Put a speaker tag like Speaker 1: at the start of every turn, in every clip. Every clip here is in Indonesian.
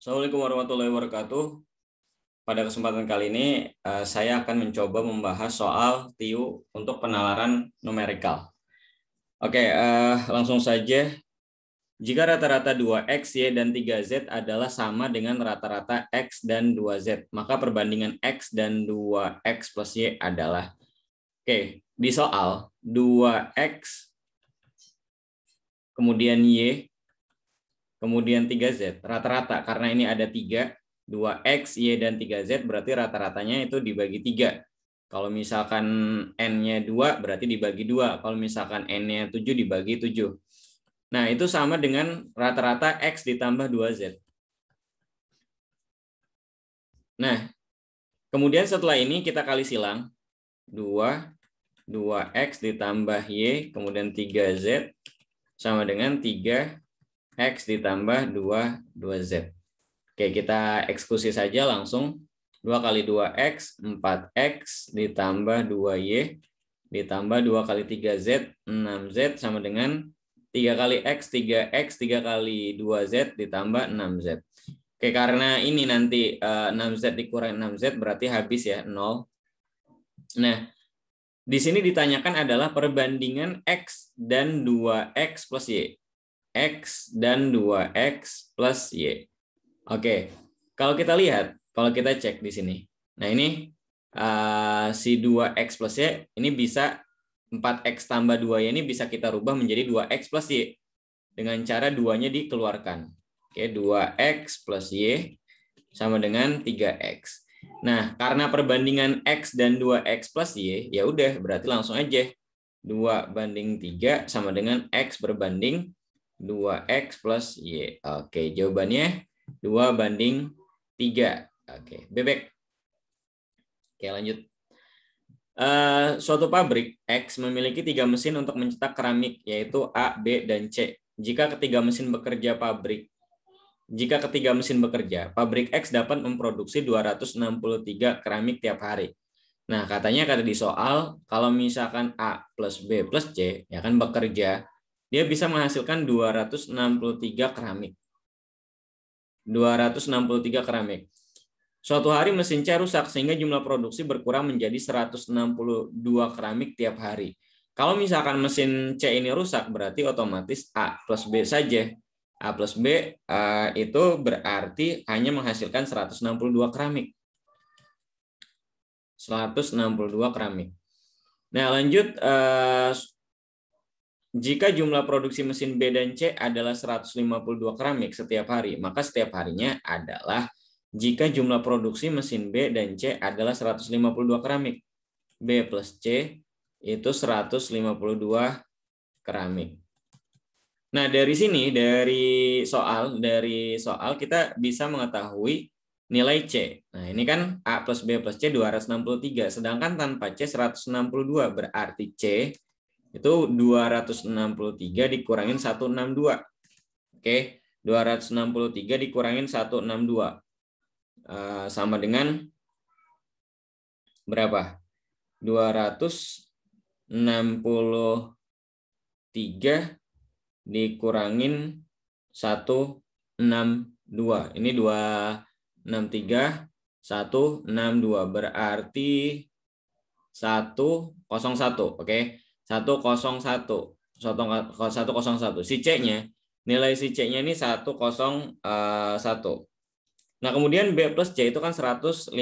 Speaker 1: Assalamualaikum warahmatullahi wabarakatuh. Pada kesempatan kali ini, saya akan mencoba membahas soal TIU untuk penalaran numerikal. Oke, langsung saja. Jika rata-rata 2X, Y, dan 3Z adalah sama dengan rata-rata X dan 2Z, maka perbandingan X dan 2X plus Y adalah. Oke, di soal 2X, kemudian Y, kemudian 3Z, rata-rata karena ini ada 3, 2X, Y, dan 3Z berarti rata-ratanya itu dibagi 3. Kalau misalkan N-nya 2 berarti dibagi 2. Kalau misalkan N-nya 7 dibagi 7. Nah, itu sama dengan rata-rata X ditambah 2Z. Nah, kemudian setelah ini kita kali silang. 2X ditambah Y, kemudian 3Z sama dengan 3X ditambah 2Z. Oke, kita eksekusi saja langsung. 2 kali 2X, 4X ditambah 2Y ditambah 2 kali 3Z, 6Z sama dengan 3 kali X, 3X, 3 kali 2Z ditambah 6Z. Oke, karena ini nanti 6Z dikurangi 6Z berarti habis ya, 0. Nah, di sini ditanyakan adalah perbandingan X dan 2X plus Y. X dan 2X plus Y. Oke, kalau kita lihat, kalau kita cek di sini. Nah, ini si 2X plus Y ini bisa 4X tambah 2Y ini bisa kita rubah menjadi 2X plus Y dengan cara 2-nya dikeluarkan. Oke, 2X plus Y sama dengan 3X. Nah, karena perbandingan X dan 2X plus Y, ya udah berarti langsung aja 2 banding 3 sama dengan X berbanding 2X plus Y. Oke, jawabannya 2 banding 3. Oke, bebek. Oke, lanjut. Suatu pabrik X memiliki 3 mesin untuk mencetak keramik, yaitu A, B, dan C. Jika ketiga mesin bekerja, pabrik X dapat memproduksi 263 keramik tiap hari. Nah, katanya kata di soal, kalau misalkan A plus B plus C, ya kan bekerja, dia bisa menghasilkan 263 keramik. 263 keramik. Suatu hari mesin C rusak sehingga jumlah produksi berkurang menjadi 162 keramik tiap hari. Kalau misalkan mesin C ini rusak berarti otomatis A plus B saja. A plus B itu berarti hanya menghasilkan 162 keramik. 162 keramik. Nah, lanjut. Jika jumlah produksi mesin B dan C adalah 152 keramik setiap hari, maka setiap harinya adalah jika jumlah produksi mesin B dan C adalah 152 keramik. B plus C itu 152 keramik. Nah, dari sini, dari soal kita bisa mengetahui nilai C. Nah, ini kan A plus B plus C 263, sedangkan tanpa C 162, berarti C itu 263 dikurangin 162. Oke, 263 dikurangin 162. Sama dengan berapa? 263 dikurangin 162. Ini 263, 162 berarti 101. Oke, 101. 101. Si C-nya, nilai si C-nya ini 101. Nah, kemudian B plus C itu kan 152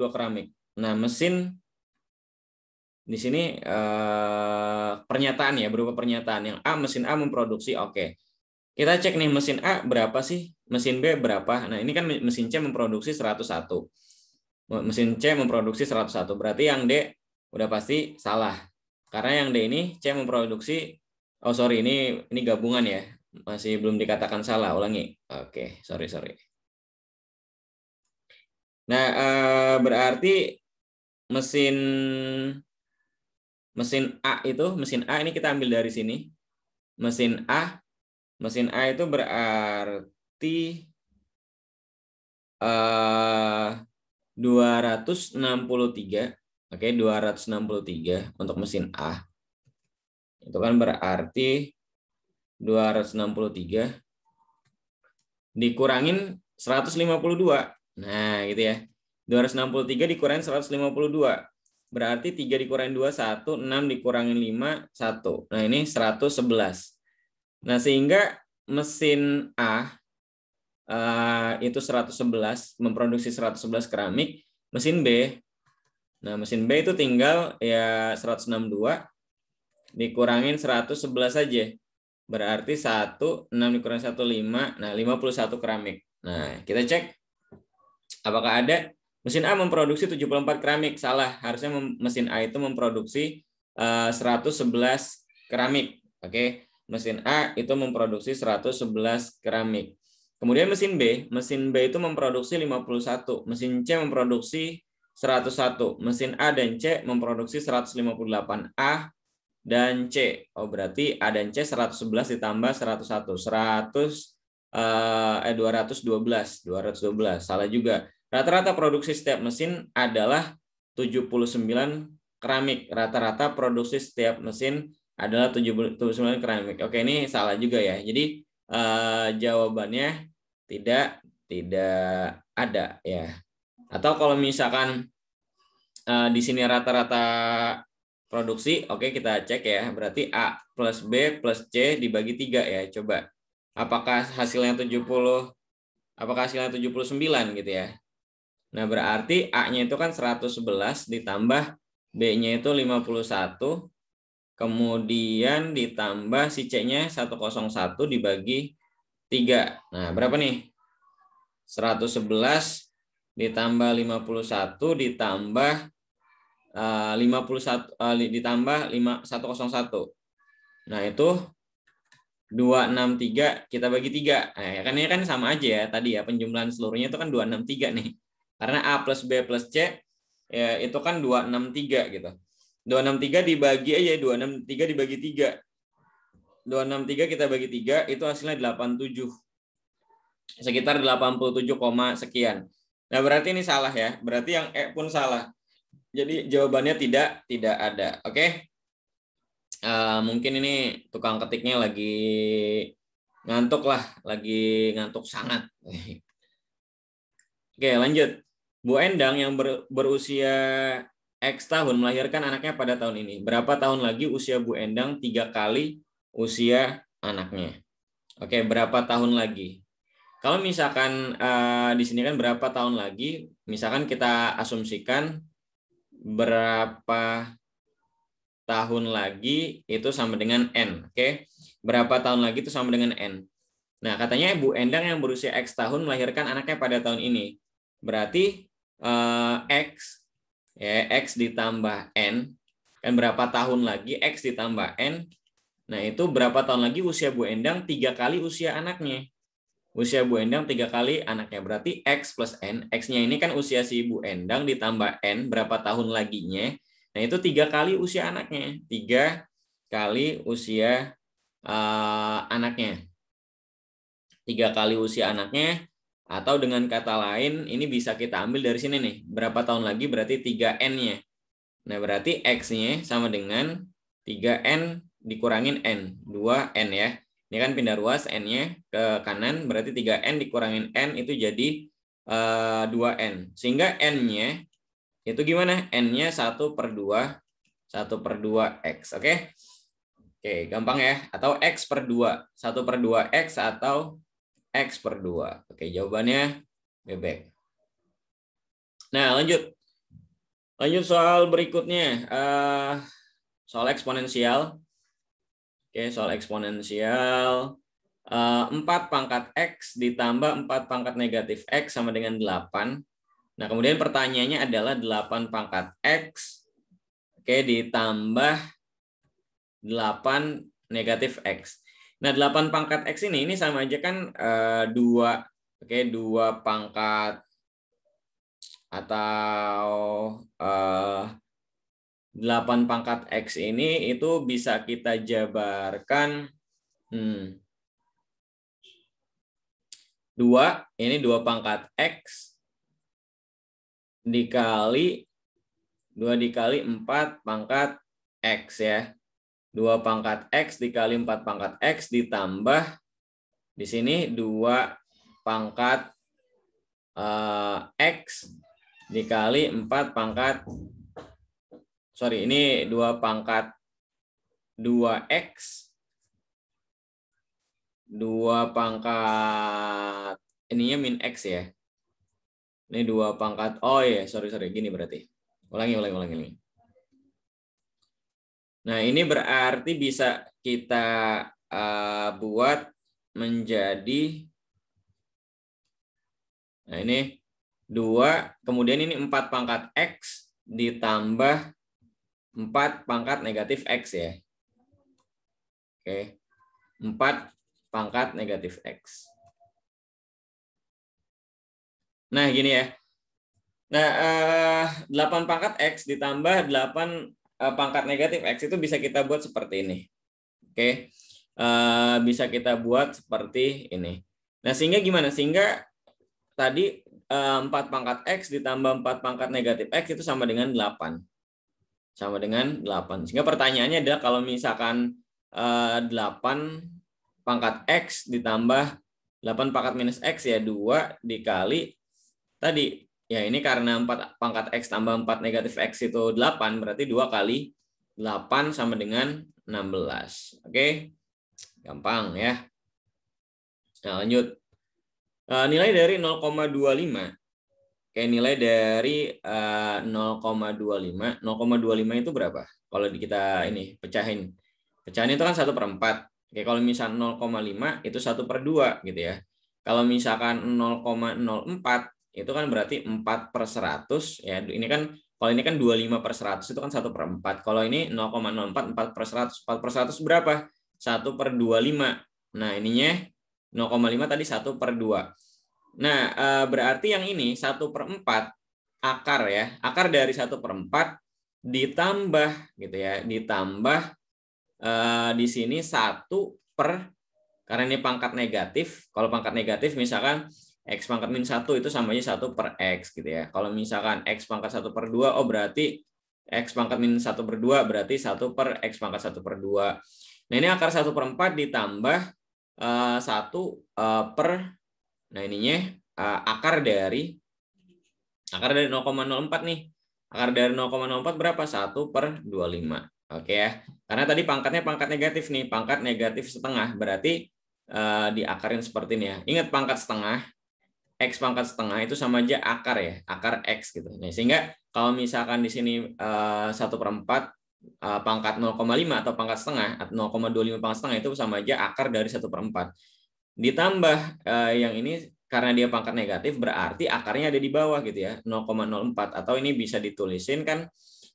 Speaker 1: keramik. Nah, mesin di sini pernyataan ya, berupa pernyataan yang A, mesin A memproduksi, oke. Kita cek nih mesin A berapa sih, mesin B berapa. Nah, ini kan mesin C memproduksi 101. Mesin C memproduksi 101, berarti yang D udah pasti salah. Karena yang D ini C memproduksi, oh sorry, ini gabungan ya, masih belum dikatakan salah, ulangi. Oke, sorry. Nah, berarti mesin A itu, mesin A ini kita ambil dari sini. Mesin A itu berarti 263. Oke, 263 untuk mesin A. Itu kan berarti 263 dikurangin 152. Nah, gitu ya. 263 dikurangin 152. Berarti 3 dikurangin 2, 1. 6 dikurangin 5, 1. Nah, ini 111. Nah, sehingga mesin A itu 111, memproduksi 111 keramik. Mesin B, nah mesin B itu tinggal ya 162 dikurangin 111 saja. Berarti 1, 6 dikurangin 1, 5. Nah, 51 keramik. Nah, kita cek apakah ada. Mesin A memproduksi 74 keramik. Salah, harusnya mesin A itu memproduksi 111 keramik. Oke, mesin A itu memproduksi 111 keramik. Kemudian mesin B itu memproduksi 51. Mesin C memproduksi 101. Mesin A dan C memproduksi 158. A dan C. Oh, berarti A dan C 111 ditambah 101. 212. Salah juga. Rata-rata produksi setiap mesin adalah 79 keramik. Rata-rata produksi setiap mesin adalah 79 keramik. Oke, ini salah juga ya. Jadi jawabannya tidak ada ya. Atau kalau misalkan di sini rata-rata produksi, oke kita cek ya. Berarti A plus B plus C dibagi 3 ya. Coba. Apakah hasilnya 70? Apakah hasilnya 79 gitu ya. Nah, berarti A-nya itu kan 111 ditambah B-nya itu 51. Kemudian ditambah si C-nya 101 dibagi 3. Nah, berapa nih? 111 ditambah 51 ditambah 51 ditambah 101. Nah, itu 263 kita bagi 3. Nah, kan ini kan sama aja ya tadi ya, penjumlahan seluruhnya itu kan 263 nih. Karena A plus B plus C ya, itu kan 263 gitu. 263 dibagi aja, 263 dibagi 3. 263 kita bagi 3 itu hasilnya 87. Sekitar 87, sekian. Nah, berarti ini salah ya. Berarti yang E pun salah. Jadi jawabannya tidak ada. Oke. Mungkin ini tukang ketiknya lagi ngantuk lah, lagi ngantuk sangat. Oke, lanjut. Bu Endang yang berusia X tahun melahirkan anaknya pada tahun ini. Berapa tahun lagi usia Bu Endang 3 kali usia anaknya? Oke, berapa tahun lagi? Kalau misalkan di sini kan berapa tahun lagi? Misalkan kita asumsikan berapa tahun lagi itu sama dengan N. Oke, berapa tahun lagi itu sama dengan N. Nah, katanya Bu Endang yang berusia X tahun melahirkan anaknya pada tahun ini. Berarti X ya, X ditambah N, kan berapa tahun lagi X ditambah N. Nah, itu berapa tahun lagi usia Bu Endang 3 kali usia anaknya. Usia Bu Endang 3 kali anaknya. Berarti X plus N. X-nya ini kan usia si Bu Endang ditambah N, berapa tahun laginya. Nah, itu 3 kali usia anaknya. 3 kali usia anaknya. 3 kali usia anaknya, atau dengan kata lain ini bisa kita ambil dari sini nih. Berapa tahun lagi berarti 3N-nya. Nah, berarti X-nya sama dengan 3N dikurangin N. 2N ya. Ini kan pindah ruas N-nya ke kanan, berarti 3N dikurangin N itu jadi 2N. Sehingga N-nya itu gimana? N-nya 1/2. 1/2 X. Oke? Oke, gampang ya. Atau X per 2. 1/2 X atau X per 2. Oke, jawabannya bebek. Nah, lanjut. Lanjut soal berikutnya. Soal eksponensial. Oke, soal eksponensial. 4 pangkat X ditambah 4 pangkat negatif X sama dengan 8. Nah, kemudian pertanyaannya adalah 8 pangkat X oke, ditambah 8 negatif X. Nah, 8 pangkat X ini sama aja kan 2 pangkat atau 8 pangkat X ini itu bisa kita jabarkan 2, ini 2 pangkat X dikali 2 dikali 4 pangkat X ya. 2 pangkat X dikali 4 pangkat X ditambah di sini 2 pangkat X dikali 4 pangkat, sorry ini 2 pangkat 2X, 2 pangkat, ininya min X ya. Ini 2 pangkat, oh ya, sorry, gini berarti. Ulangi. Nah, ini berarti bisa kita buat menjadi, nah ini 2, kemudian ini 4 pangkat X ditambah 4 pangkat negatif X ya. Oke, 4 pangkat negatif X. Nah, gini ya. Nah, 8 pangkat X ditambah 8 pangkat negatif X itu bisa kita buat seperti ini. Oke, bisa kita buat seperti ini. Nah, sehingga gimana? Sehingga tadi 4 pangkat X ditambah 4 pangkat negatif X itu sama dengan 8. Sama dengan 8. Sehingga pertanyaannya adalah kalau misalkan 8 pangkat X ditambah 8 pangkat minus X ya 2 dikali tadi. Ya ini karena 4 pangkat X tambah 4 negatif X itu 8, berarti 2 kali 8 sama dengan 16. Oke, gampang ya. Nah, lanjut. Nilai dari 0,25. Oke, nilai dari 0,25. 0,25 itu berapa? Kalau kita ini pecahin. Pecahan itu kan 1/4. Oke, kalau misalnya 0,5 itu 1/2 gitu ya. Kalau misalkan 0,04 itu kan berarti 4/100 ya. Ini kan kalau ini kan 25/100 itu kan 1/4. Kalau ini 0,04 4/100. 4/100 berapa? 1/25. Nah, ininya 0,5 tadi 1/2. Nah, berarti yang ini 1/4 akar ya. Akar dari 1/4 ditambah gitu ya. Ditambah di sini 1 per, karena ini pangkat negatif. Kalau pangkat negatif misalkan X pangkat min 1 itu sama aja 1 per X gitu ya. Kalau misalkan X pangkat 1/2, oh berarti X pangkat min 1/2 berarti 1 per X pangkat 1/2. Nah, ini akar 1/4 ditambah 1 per, nah ininya akar dari 0,04 nih. Akar dari 0,04 berapa? 1/25. Oke ya. Karena tadi pangkatnya pangkat negatif nih, pangkat negatif setengah. Berarti diakarin seperti ini ya. Ingat pangkat setengah, X pangkat setengah itu sama aja akar ya, akar X gitu. Nah, sehingga kalau misalkan di sini 1/4 pangkat 0,5 atau pangkat setengah, 0,25 pangkat setengah itu sama aja akar dari 1/4. Ditambah yang ini karena dia pangkat negatif berarti akarnya ada di bawah gitu ya, 0,04, atau ini bisa ditulisin kan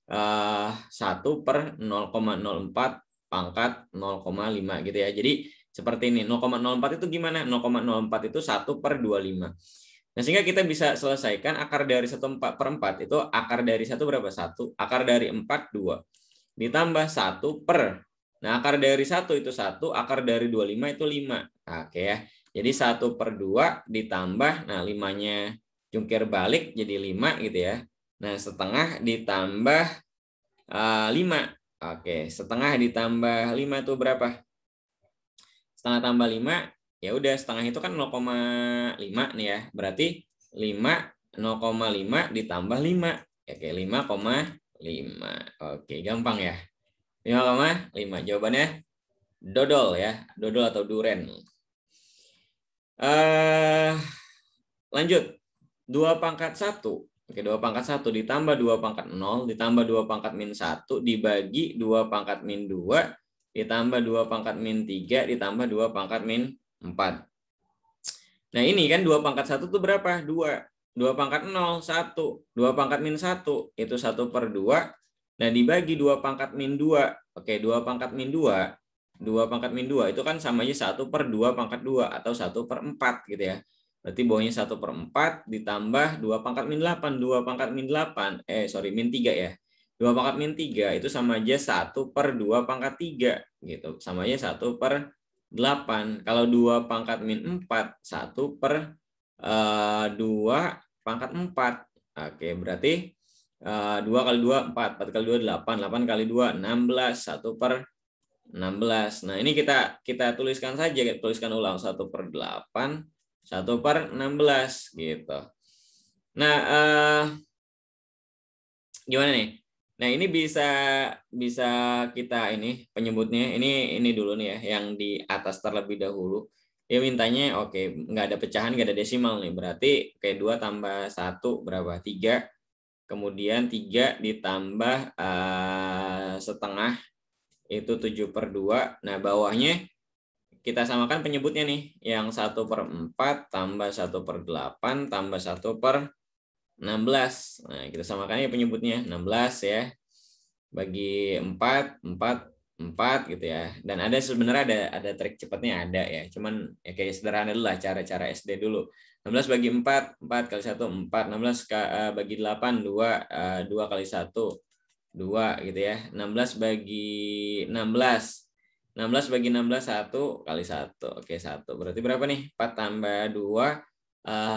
Speaker 1: 1/0,04 pangkat 0,5 gitu ya. Jadi seperti ini, 0,04 itu gimana? 0,04 itu 1/25. Nah, sehingga kita bisa selesaikan akar dari 1/4 itu akar dari 1 berapa? 1. Akar dari 4, 2. Ditambah 1 per. Nah, akar dari 1 itu 1, akar dari 25 itu 5. Nah, oke ya. Jadi 1/2 ditambah, nah 5-nya jungkir balik jadi 5 gitu ya. Nah, setengah ditambah 5. Oke, setengah ditambah 5 itu berapa? Setengah tambah 5, ya udah setengah itu kan 0,5 nih ya. Berarti 0,5 ditambah 5. Oke, 5,5. Oke, gampang ya. 5,5. Jawabannya dodol ya. Dodol atau duren. Lanjut. 2 pangkat 1. Oke, 2 pangkat 1 ditambah 2 pangkat 0 ditambah 2 pangkat min 1 dibagi 2 pangkat min 2 ditambah 2 pangkat min 3 ditambah 2 pangkat min 4. Nah, ini kan 2 pangkat 1 itu berapa? 2. 2 pangkat 0, 1. 2 pangkat min 1 itu 1/2. Nah, dibagi 2 pangkat min 2. Oke, 2 pangkat min 2. 2 pangkat min 2 itu kan sama aja 1/2 pangkat 2 atau 1/4 gitu ya. Berarti bawahnya 1/4 ditambah 2 pangkat min 8. 2 pangkat min 8, min 3 ya. 2 pangkat min 3 itu sama aja 1/2 pangkat 3 gitu. Sama aja 1/8. Kalau 2 pangkat min 4, 1/2 pangkat 4. Oke, berarti 2 kali 2, 4. 4 kali 2, 8. 8 kali 2, 16. 1/16. Nah, ini kita tuliskan saja. Tuliskan ulang 1/8. 1/16 gitu. Nah, gimana nih? Nah, ini bisa bisa kita ini penyebutnya ini dulu nih ya, yang di atas terlebih dahulu. Dia mintanya oke, nggak ada pecahan, nggak ada desimal nih. Berarti kayak 2 tambah 1 berapa? 3. Kemudian 3 ditambah setengah itu 7/2. Nah, bawahnya kita samakan penyebutnya nih. Yang 1/4 tambah 1/8 tambah 1/16. Nah, kita samakan ya penyebutnya 16 ya. Bagi 4 gitu ya. Dan ada sebenarnya ada trik cepatnya ada ya. Cuman ya kayak sederhana dulu lah cara-cara SD dulu. 16 bagi 4, 4 kali 1 4. 16 bagi 8 2, 2 kali 1 2 gitu ya. 16 bagi 16. 16 bagi 16 1 kali 1. Oke, 1. Berarti berapa nih? 4 tambah 2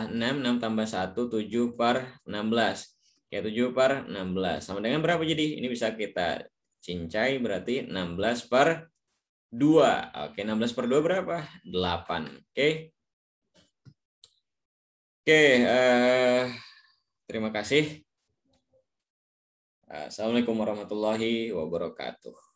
Speaker 1: 6, 6 tambah 1 7/16. Oke, 7/16. Sama dengan berapa jadi? Ini bisa kita cincai berarti 16/2. Oke, 16/2 berapa? 8. Oke. Oke, terima kasih. Assalamualaikum warahmatullahi wabarakatuh.